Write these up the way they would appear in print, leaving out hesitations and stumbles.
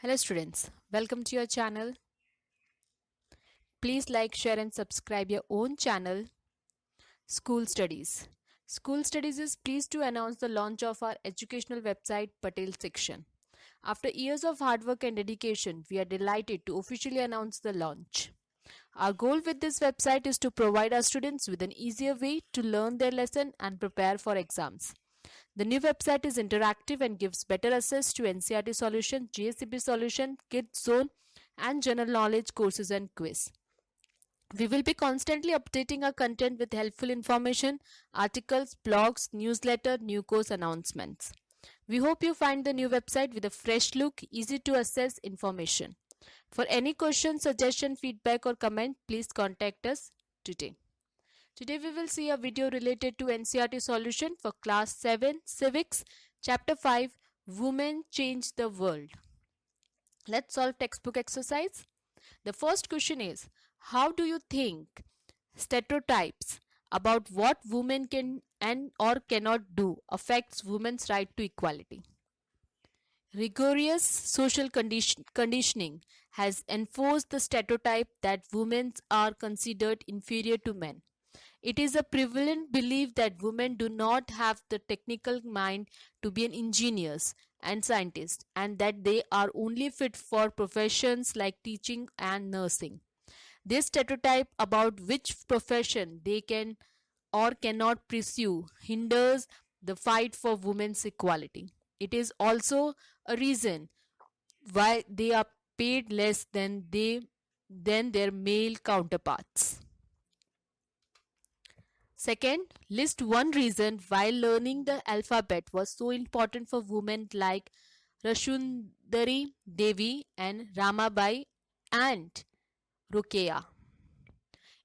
Hello students, welcome to your channel. Please like, share and subscribe your own channel, School Studies. School Studies is pleased to announce the launch of our educational website Patel section. After years of hard work and dedication, we are delighted to officially announce the launch. Our goal with this website is to provide our students with an easier way to learn their lesson and prepare for exams. The new website is interactive and gives better access to NCERT solution, GSCB solution, Kids Zone, and general knowledge courses and quiz. We will be constantly updating our content with helpful information, articles, blogs, newsletter, new course announcements. We hope you find the new website with a fresh look, easy to access information. For any question, suggestion, feedback or comment, please contact us today. Today we will see a video related to NCERT solution for class 7 civics chapter 5 Women Change the World. Let's solve textbook exercise. The first question is, how do you think stereotypes about what women can and or cannot do affects women's right to equality? Rigorous social conditioning has enforced the stereotype that women are considered inferior to men. It is a prevalent belief that women do not have the technical mind to be an engineers and scientists, and that they are only fit for professions like teaching and nursing. This stereotype about which profession they can or cannot pursue hinders the fight for women's equality. It is also a reason why they are paid less than their male counterparts. Second, list one reason why learning the alphabet was so important for women like Rashundari Devi and Ramabai and Rukeya.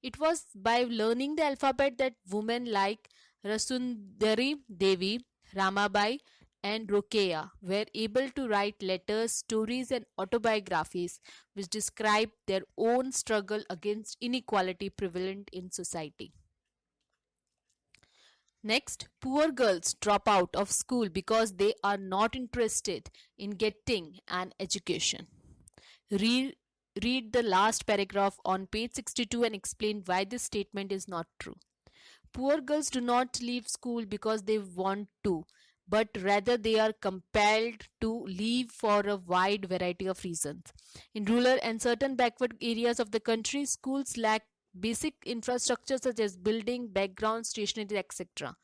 It was by learning the alphabet that women like Rasundari Devi, Ramabai, and Rukeya were able to write letters, stories, and autobiographies which describe their own struggle against inequality prevalent in society. Next, poor girls drop out of school because they are not interested in getting an education. Read the last paragraph on page 62 and explain why this statement is not true. Poor girls do not leave school because they want to, but rather they are compelled to leave for a wide variety of reasons. In rural and certain backward areas of the country, schools lack basic infrastructure such as building, background, stationery, etc.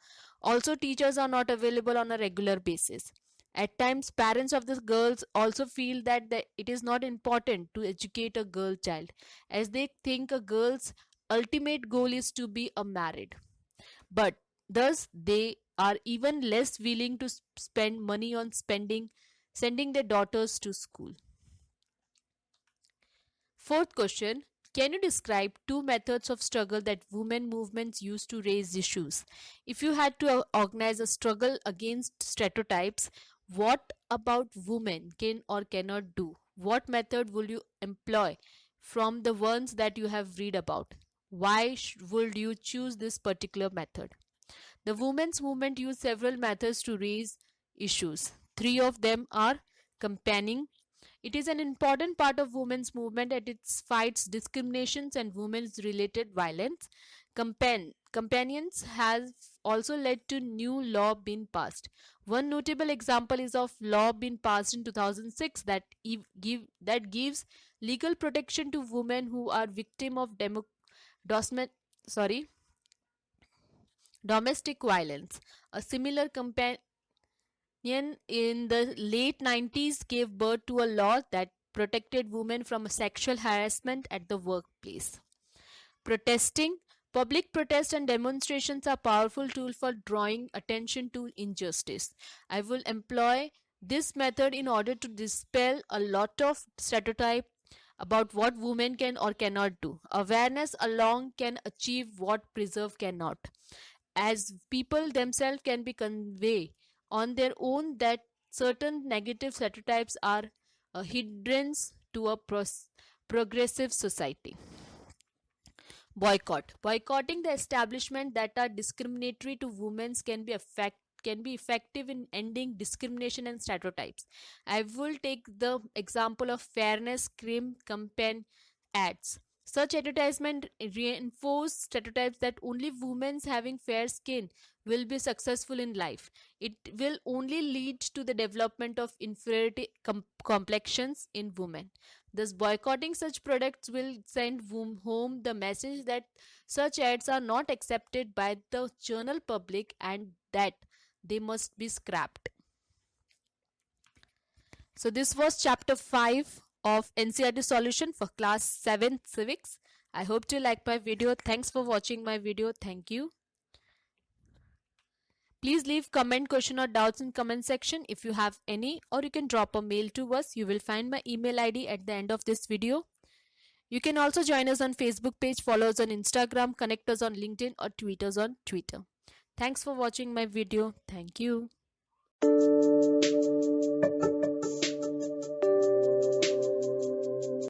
Also, teachers are not available on a regular basis. At times, parents of the girls also feel that it is not important to educate a girl child, as they think a girl's ultimate goal is to be a married. But thus, they are even less willing to spend money on sending their daughters to school. Fourth question, can you describe two methods of struggle that women movements use to raise issues? If you had to organize a struggle against stereotypes, what about women can or cannot do? What method will you employ from the ones that you have read about? Why would you choose this particular method? The women's movement used several methods to raise issues. Three of them are campaigning. It is an important part of women's movement and it fights discriminations and women's related violence. Companions have also led to new law being passed. One notable example is of law being passed in 2006 that gives legal protection to women who are victim of sorry, domestic violence. A similar companion in the late 90s gave birth to a law that protected women from sexual harassment at the workplace. Protesting. Public protests and demonstrations are powerful tools for drawing attention to injustice. I will employ this method in order to dispel a lot of stereotype about what women can or cannot do. Awareness alone can achieve what preserve cannot. As people themselves can be convey on their own that certain negative stereotypes are a hindrance to a progressive society. Boycotting the establishment that are discriminatory to women can be can be effective in ending discrimination and stereotypes. I will take the example of fairness cream campaign ads. Such advertisement reinforce stereotypes that only women having fair skin will be successful in life. It will only lead to the development of inferiority complexions in women. Thus, boycotting such products will send home the message that such ads are not accepted by the general public and that they must be scrapped. So this was chapter 5 of NCERT solution for class 7 civics. I hope you like my video. Thanks for watching my video. Thank you. Please leave comment, question or doubts in comment section if you have any, or you can drop a mail to us. You will find my email ID at the end of this video. You can also join us on Facebook page, follow us on Instagram, connect us on LinkedIn or tweet us on Twitter. Thanks for watching my video. Thank you.